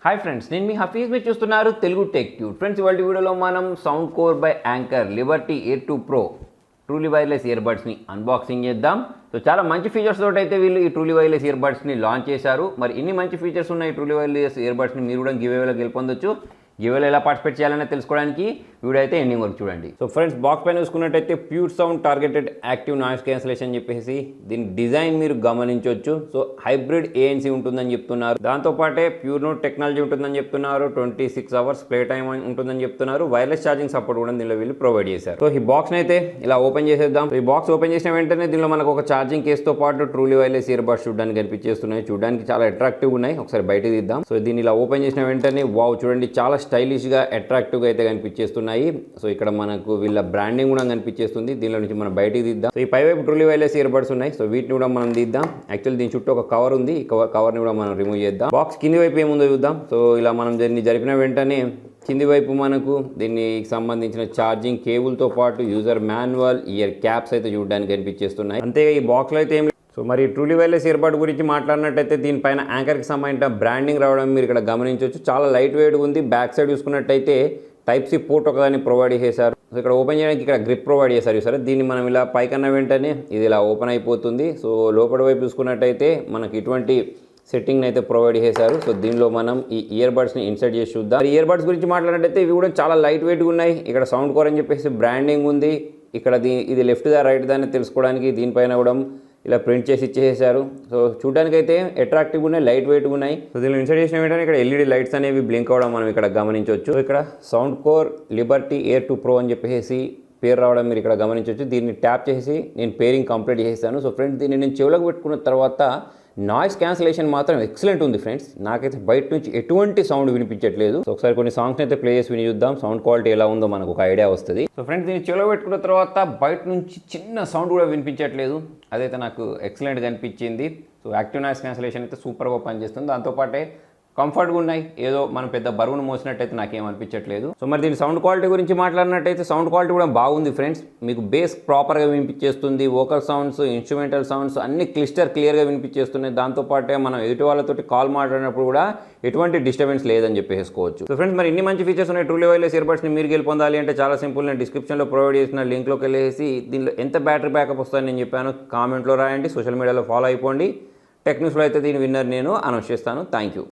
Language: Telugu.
హాయ్ ఫ్రెండ్స్, నేను మీ హఫీజ్ మీరు చూస్తున్నారు తెలుగు టెక్ ట్యూబ్. ఫ్రెండ్స్, ఇవాళ వీడియోలో మనం Soundcore by Anker liberty air 2 pro truly wireless ఇయర్బడ్స్ని అన్బాక్సింగ్ చేద్దాం. సో చాలా మంచి ఫీచర్స్ తోటి అయితే వీళ్ళు ఈ ట్రూలీ వైర్లెస్ ఇయర్బడ్స్ని లాంచ్ చేశారు. మరి ఇన్ని మంచి ఫీచర్స్ ఉన్న ఈ ట్రూలీ వైర్లెస్ ఇయర్బడ్స్ని మీరు కూడా గివ్వేలో గెలుపొందొచ్చు. గివ్వేలో ఎలా పార్టిసిపేట్ చేయాలని తెలుసుకోవడానికి వీడియో అయితే ఎండింగ్ వరకు చూడండి. సో ఫ్రెండ్స్, బాక్స్ పైన చూసుకున్నట్టయితే pure sound targeted active noise cancellation అని చెప్పేసి దీని డిజైన్ మీరు గమనించవచ్చు. సో హైబ్రిడ్ ANC ఉంటుందని చెప్తున్నారు. దాంతోపాటే ప్యూర్ నోట్ టెక్నాలజీ ఉంటుందని చెప్తున్నారు. 26 అవర్స్ ప్లే టైం ఉంటుందని చెప్తున్నారు. వైర్లెస్ ఛార్జింగ్ సపోర్ట్ కూడా దీనిలో వీళ్ళు ప్రొవైడ్ చేశారు. సో ఈ బాక్స్ని అయితే ఇలా ఓపెన్ చేసేద్దాం. ఈ బాక్స్ ఓపెన్ చేసిన వెంటనే దీనిలో మనకు ఒక ఛార్జింగ్ కేసుతో పాటు ట్రూలీ వైర్లెస్ ఇయర్బడ్స్ చూడడానికి కనిపించేస్తున్నాయి. చూడడానికి చాలా అట్రాక్టివ్ ఉన్నాయి. ఒకసారి బయటకు తీద్దాం. సో దీన్ని ఇలా ఓపెన్ చేసిన వెంటనే వావ్, చూడండి చాలా స్టైలిష్గా అట్రాక్టివ్గా అయితే కనిపించేస్తున్నాయి. సో ఇక్కడ మనకు వీళ్ళ బ్రాండింగ్ కూడా కనిపించేస్తుంది. దీనిలో నుంచి మనం బయటికి తీద్దాం. సో ఈ పైవైపు ట్రూలీ వైర్లెస్ ఇయర్బడ్స్ ఉన్నాయి. సో వీటిని కూడా మనం తీద్దాం. యాక్చువల్లీ దీని చుట్టూ ఒక కవర్ ఉంది. ఈ కవర్ని కూడా మనం రిమూవ్ చేద్దాం. బాక్స్ కింది వైపు ఏముందో చూద్దాం. సో ఇలా మనం దీన్ని జరిపిన వెంటనే కింది వైపు మనకు దీనికి సంబంధించిన ఛార్జింగ్ కేబుల్తో పాటు యూజర్ మాన్యువల్, ఇయర్ క్యాప్స్ అయితే చూడడానికి కనిపించేస్తున్నాయి. అంతే ఈ బాక్స్లో అయితే ఏం. సో మరి ట్రూలీ వైర్లెస్ ఇయర్బడ్ గురించి మాట్లాడినట్టయితే దీనిపైన యాంకర్కి సంబంధించిన బ్రాండింగ్ రావడం మీరు ఇక్కడ గమనించవచ్చు. చాలా లైట్ వెయిట్ ఉంది. బ్యాక్ సైడ్ చూసుకున్నట్టయితే Type-C పోర్ట్ ఒకదాన్ని ప్రొవైడ్ చేశారు. సో ఇక్కడ ఓపెన్ చేయడానికి ఇక్కడ గ్రిప్ ప్రొవైడ్ చేశారు సరే. దీన్ని మనం ఇలా పైకన్న వెంటనే ఇది ఇలా ఓపెన్ అయిపోతుంది. సో లోపల వైపు చూసుకున్నట్టయితే మనకి ఇటువంటి సెట్టింగ్ అయితే ప్రొవైడ్ చేశారు. సో దీనిలో మనం ఈ ఇయర్బడ్స్ని ఇన్సర్ట్ చేసి చూద్దాం. ఇయర్బడ్స్ గురించి మాట్లాడినట్టయితే ఇవి కూడా చాలా లైట్ వెయిట్గా ఉన్నాయి. ఇక్కడ సౌండ్ కోర్ అని చెప్పేసి బ్రాండింగ్ ఉంది. ఇక్కడ ఇది లెఫ్ట్ దా రైట్ దా అని తెలుసుకోవడానికి దీనిపైన కూడా ఇలా ప్రింట్ చేసి ఇచ్చేసారు. సో చూడడానికి అయితే అట్రాక్టివ్గా ఉన్నాయి, లైట్ వెయిట్గా ఉన్నాయి. సో దీనిలో ఇన్సర్ట్ చేసిన వెంటనే ఇక్కడ LED లైట్స్ అనేవి బ్లింక్ అవ్వడం మనం ఇక్కడ గమనించవచ్చు. ఇక్కడ sound core Liberty air 2 pro అని చెప్పేసి పేరు రావడం మీరు ఇక్కడ గమనించవచ్చు. దీన్ని ట్యాప్ చేసి నేను పేరింగ్ కంప్లీట్ చేస్తాను. సో ఫ్రెండ్స్, దీన్ని నేను చెవులకు పెట్టుకున్న తర్వాత నాయిస్ క్యాన్సిలేషన్ మాత్రం ఎక్సలెంట్ ఉంది ఫ్రెండ్స్. నాకైతే బయట నుంచి ఎటువంటి సౌండ్ వినిపించట్లేదు. సో ఒకసారి కొన్ని సాంగ్స్ అయితే ప్లే చేసి విని చూద్దాం. సౌండ్ క్వాలిటీ ఎలా ఉందో మనకు ఒక ఐడియా వస్తుంది. సో ఫ్రెండ్స్, దీన్ని చెవులో పెట్టుకున్న తర్వాత బయట నుంచి చిన్న సౌండ్ కూడా వినిపించట్లేదు. అదైతే నాకు ఎక్సలెంట్గా అనిపించింది. సో యాక్టివ్ నాయిస్ క్యాన్సిలేషన్ అయితే సూపర్గా పనిచేస్తుంది. దాంతోపాటే కంఫర్ట్గా ఉన్నాయి. ఏదో మనం పెద్ద బరువును మోసినట్టయితే నాకేం అనిపించట్లేదు. సో మరి దీని సౌండ్ క్వాలిటీ గురించి మాట్లాడినట్టయితే సౌండ్ క్వాలిటీ కూడా బాగుంది ఫ్రెండ్స్. మీకు బేస్ ప్రాపర్గా వినిపించేస్తుంది. వోకల్ సౌండ్స్, ఇన్స్ట్రుమెంటల్ సౌండ్స్ అన్ని క్లియర్గా వినిపించేస్తున్నాయి. దాంతోపాటే మనం ఎదుటి వాళ్ళతోటి కాల్ మాట్లాడినప్పుడు కూడా ఎటువంటి డిస్టర్బెన్స్ లేదని చెప్పేసుకోవచ్చు. సో ఫ్రెండ్స్, మరి ఇన్ని మంచి ఫీచర్స్ ఉన్నాయి ట్రూలీ వైర్లెస్ ఇయర్బడ్స్ని మీరు గెలుపొందాలి అంటే చాలా సింపుల్. నేను డిస్క్రిప్షన్లో ప్రొవైడ్ చేసిన లింక్లోకి వెళ్ళేసి దీనిలో ఎంత బ్యాటరీ బ్యాకప్ వస్తుందని నేను చెప్పాను కామెంట్లో రాయండి. సోషల్ మీడియాలో ఫాలో అయిపోండి. టెక్ న్యూస్లో అయితే దీని విన్నర్ నేను అనౌన్స్ చేస్తాను. Thank you.